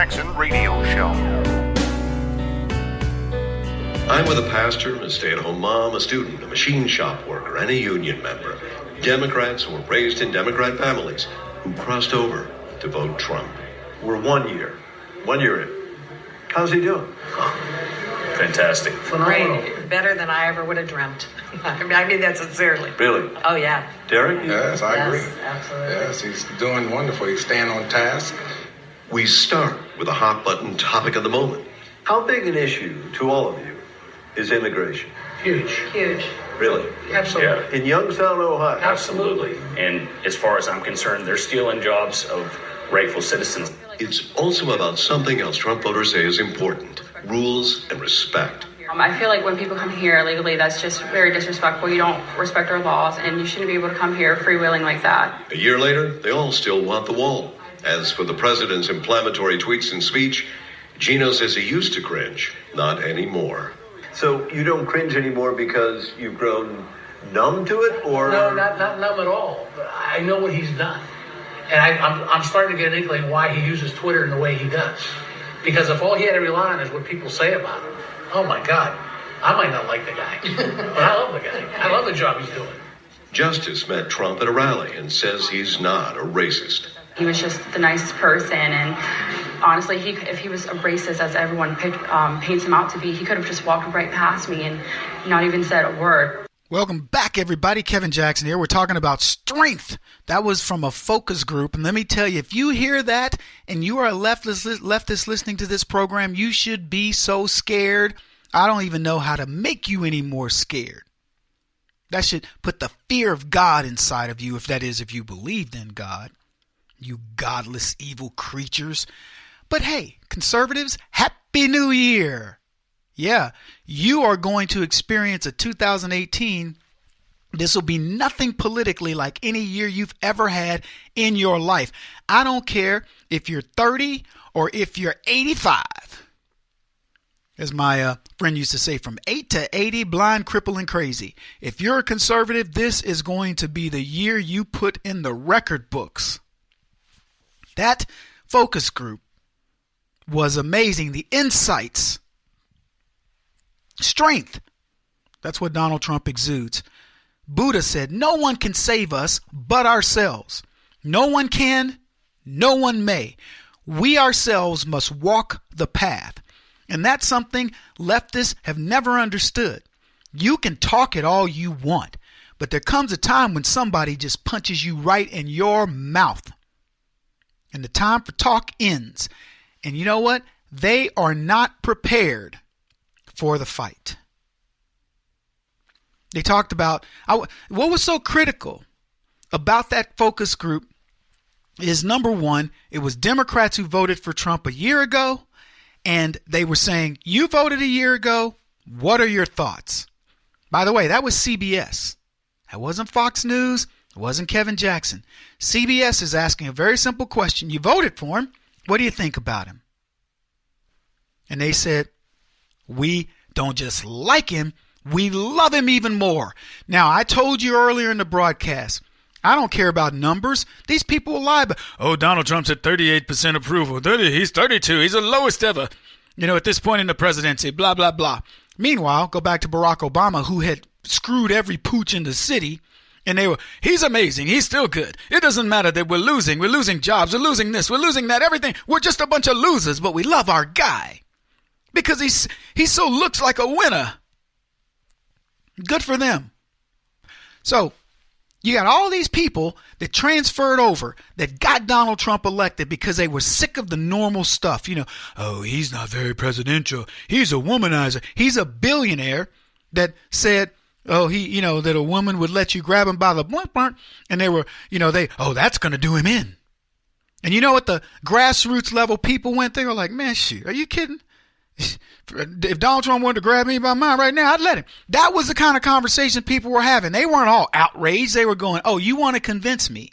Jackson Radio Show. I'm with a pastor, a stay-at-home mom, a student, a machine shop worker, and a union member. Democrats who were raised in Democrat families who crossed over to vote Trump. We're 1 year in. How's he doing? Fantastic. Great. Better than I ever would have dreamt. I mean that sincerely. Really? Oh, yeah. Derek? Yes, I agree. Absolutely. Yes, he's doing wonderful. He's staying on task. We start with a hot-button topic of the moment. How big an issue to all of you is immigration? Huge. Huge. Really? Absolutely. In Youngstown, Ohio? Absolutely. And as far as I'm concerned, they're stealing jobs of rightful citizens. It's also about something else Trump voters say is important: rules and respect. I feel like when people come here illegally, that's just very disrespectful. You don't respect our laws, and you shouldn't be able to come here freewheeling like that. A year later, they all still want the wall. As for the president's inflammatory tweets and speech, Gino says he used to cringe, not anymore. So you don't cringe anymore because you've grown numb to it, or? No, not numb at all. I know what he's done. And I'm starting to get an inkling why he uses Twitter in the way he does. Because if all he had to rely on is what people say about him, oh my God, I might not like the guy. But I love the guy. I love the job he's doing. Justice met Trump at a rally and says he's not a racist. He was just the nicest person, and honestly, if he was a racist as everyone paints him out to be, he could have just walked right past me and not even said a word. Welcome back, everybody. Kevin Jackson here. We're talking about strength. That was from a focus group. And let me tell you, if you hear that and you are a leftist listening to this program, you should be so scared. I don't even know how to make you any more scared. That should put the fear of God inside of you, if you believed in God. You godless, evil creatures. But hey, conservatives, Happy New Year. Yeah, you are going to experience a 2018. This will be nothing politically like any year you've ever had in your life. I don't care if you're 30 or if you're 85. As my friend used to say, from 8 to 80, blind, crippled, and crazy. If you're a conservative, this is going to be the year you put in the record books. That focus group was amazing. The insights. Strength. That's what Donald Trump exudes. Buddha said, no one can save us but ourselves. No one can, no one may. We ourselves must walk the path. And that's something leftists have never understood. You can talk it all you want, but there comes a time when somebody just punches you right in your mouth. And the time for talk ends. And you know what? They are not prepared for the fight. They talked about what was so critical about that focus group is, number one, it was Democrats who voted for Trump a year ago, and they were saying, you voted a year ago, what are your thoughts? By the way, that was CBS. That wasn't Fox News. It wasn't Kevin Jackson. CBS is asking a very simple question. You voted for him. What do you think about him? And they said, we don't just like him, we love him even more. Now, I told you earlier in the broadcast, I don't care about numbers. These people will lie. But, Donald Trump's at 38% approval. He's 32. He's the lowest ever, at this point in the presidency, blah, blah, blah. Meanwhile, go back to Barack Obama, who had screwed every pooch in the city. And he's amazing. He's still good. It doesn't matter that we're losing. We're losing jobs. We're losing this. We're losing that. Everything. We're just a bunch of losers, but we love our guy because he so looks like a winner. Good for them. So you got all these people that transferred over that got Donald Trump elected because they were sick of the normal stuff. He's not very presidential. He's a womanizer. He's a billionaire that said, that a woman would let you grab him by the blunt, and they were, that's going to do him in. And you know what the grassroots level people went? They were like, man, shoot, are you kidding? If Donald Trump wanted to grab me by mine right now, I'd let him. That was the kind of conversation people were having. They weren't all outraged. They were going, you want to convince me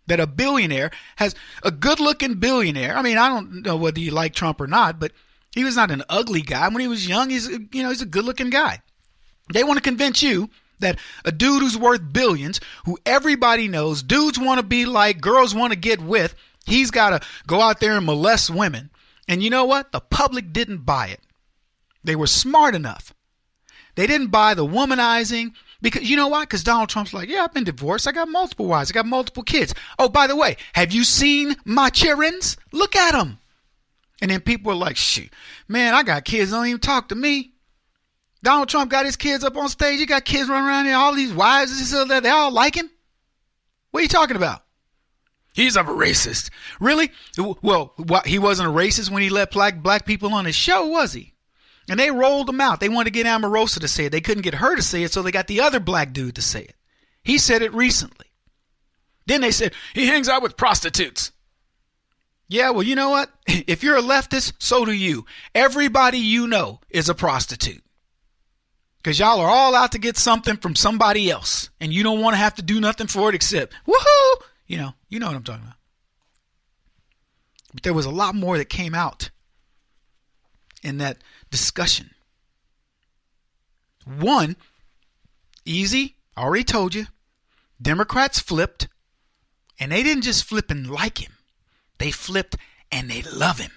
that a billionaire has a good-looking billionaire? I mean, I don't know whether you like Trump or not, but he was not an ugly guy. When he was young, he's a good-looking guy. They want to convince you that a dude who's worth billions, who everybody knows, dudes want to be like, girls want to get with, he's got to go out there and molest women And you know what? The public didn't buy it. They were smart enough. They didn't buy the womanizing because, you know why? Because Donald Trump's like, yeah, I've been divorced. I got multiple wives. I got multiple kids. Oh, by the way, have you seen my childrens? Look at them. And then people are like, shoot, man, I got kids. Don't even talk to me. Donald Trump got his kids up on stage. He got kids running around here. All these wives, this and that. They all like him. What are you talking about? He's a racist. Really? Well, he wasn't a racist when he let black people on his show, was he? And they rolled him out. They wanted to get Omarosa to say it. They couldn't get her to say it, so they got the other black dude to say it. He said it recently. Then they said, he hangs out with prostitutes. Yeah, well, you know what? If you're a leftist, so do you. Everybody you know is a prostitute. Because y'all are all out to get something from somebody else. And you don't want to have to do nothing for it except, woohoo! You know what I'm talking about. But there was a lot more that came out in that discussion. One, easy, already told you, Democrats flipped, and they didn't just flip and like him. They flipped and they love him.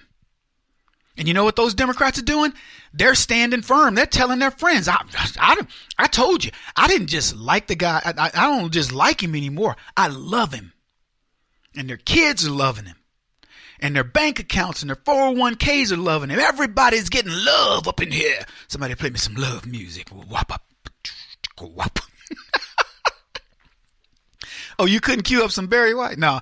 And you know what those Democrats are doing? They're standing firm. They're telling their friends, I told you, I didn't just like the guy. I don't just like him anymore. I love him. And their kids are loving him. And their bank accounts and their 401ks are loving him. Everybody's getting love up in here. Somebody play me some love music. Whop up. Whop. Oh, you couldn't cue up some Barry White? No.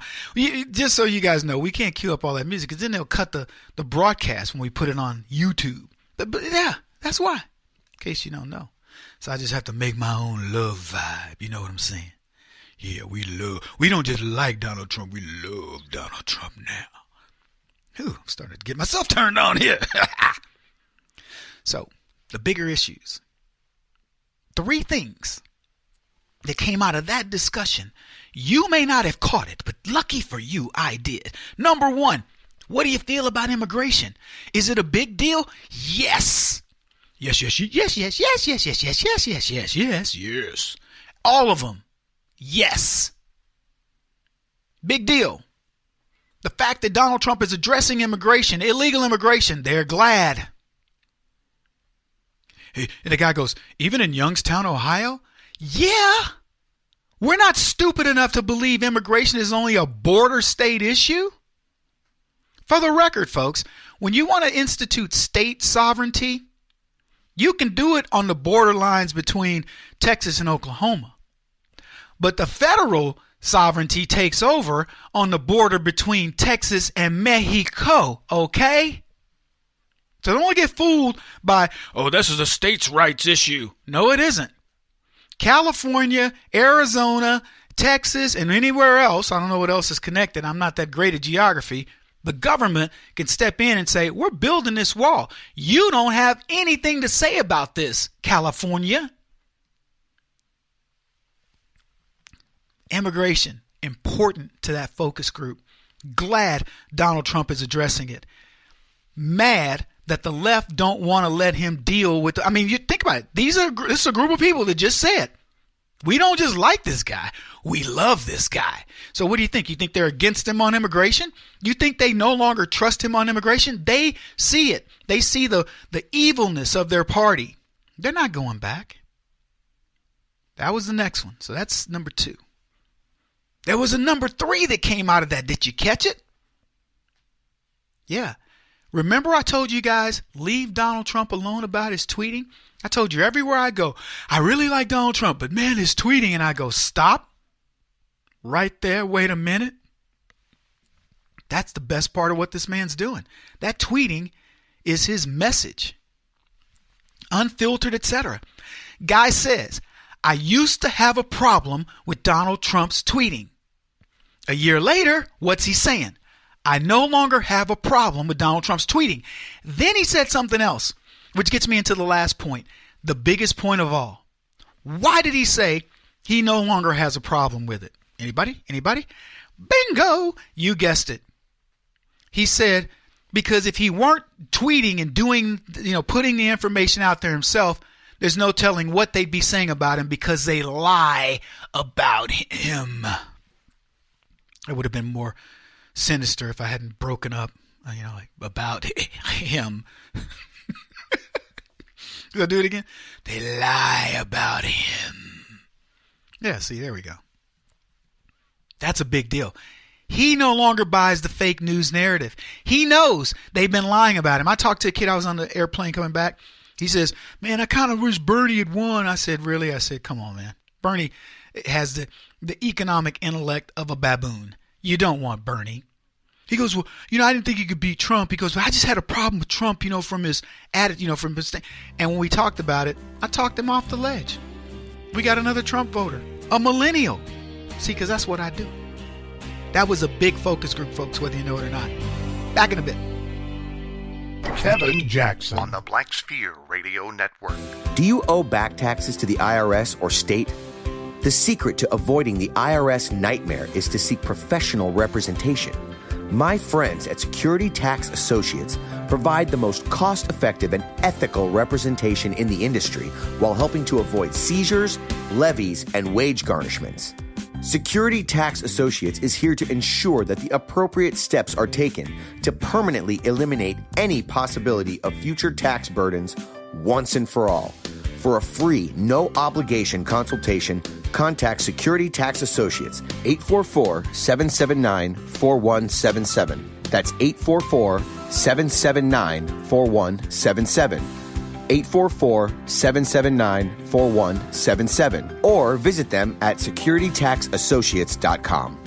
Just so you guys know, we can't cue up all that music because then they'll cut the broadcast when we put it on YouTube. But yeah, that's why. In case you don't know. So I just have to make my own love vibe. You know what I'm saying? Yeah, we don't just like Donald Trump. We love Donald Trump now. Ooh, I'm starting to get myself turned on here. So, the bigger issues. 3 things that came out of that discussion. You may not have caught it, but lucky for you, I did. Number 1, what do you feel about immigration? Is it a big deal? Yes. Yes. All of them. Yes. Big deal. The fact that Donald Trump is addressing immigration, illegal immigration, they're glad. And the guy goes, even in Youngstown, Ohio? Yeah. We're not stupid enough to believe immigration is only a border state issue. For the record, folks, when you want to institute state sovereignty, you can do it on the borderlines between Texas and Oklahoma. But the federal sovereignty takes over on the border between Texas and Mexico, okay? So don't get fooled by, oh, this is a states' rights issue. No, it isn't. California, Arizona, Texas, and anywhere else, I don't know what else is connected. I'm not that great at geography. The government can step in and say, we're building this wall. You don't have anything to say about this, California. Immigration, important to that focus group. Glad Donald Trump is addressing it. Mad that the left don't want to let him deal with. You think about it. This is a group of people that just said, we don't just like this guy. We love this guy. So what do you think? You think they're against him on immigration? You think they no longer trust him on immigration? They see it. They see the evilness of their party. They're not going back. That was the next one. So that's number 2. There was a number 3 that came out of that. Did you catch it? Yeah. Remember I told you guys, leave Donald Trump alone about his tweeting? I told you everywhere I go, I really like Donald Trump, but man, his tweeting. And I go, stop. Right there. Wait a minute. That's the best part of what this man's doing. That tweeting is his message. Unfiltered, etc. Guy says, I used to have a problem with Donald Trump's tweeting. A year later, what's he saying? I no longer have a problem with Donald Trump's tweeting. Then he said something else, which gets me into the last point, the biggest point of all. Why did he say he no longer has a problem with it? Anybody? Bingo! You guessed it. He said, because if he weren't tweeting and doing, putting the information out there himself, there's no telling what they'd be saying about him because they lie about him. It would have been more sinister if I hadn't broken up like about him. I'll do it again. They lie about him. Yeah, see, there we go. That's a big deal. He no longer buys the fake news narrative. He knows they've been lying about him. I talked to a kid, I was on the airplane coming back. He says, man, I kind of wish Bernie had won. I said, really? I said, come on, man. Bernie has the economic intellect of a baboon. You don't want Bernie. He goes, well, I didn't think he could beat Trump. He goes, well, I just had a problem with Trump, from his attitude, from his thing. And when we talked about it, I talked him off the ledge. We got another Trump voter, a millennial. See, because that's what I do. That was a big focus group, folks, whether you know it or not. Back in a bit. Kevin Jackson on the Black Sphere Radio Network. Do you owe back taxes to the IRS or state? The secret to avoiding the IRS nightmare is to seek professional representation. My friends at Security Tax Associates provide the most cost-effective and ethical representation in the industry while helping to avoid seizures, levies, and wage garnishments. Security Tax Associates is here to ensure that the appropriate steps are taken to permanently eliminate any possibility of future tax burdens once and for all. For a free, no-obligation consultation, contact Security Tax Associates, 844-779-4177. That's 844-779-4177. 844-779-4177. Or visit them at securitytaxassociates.com.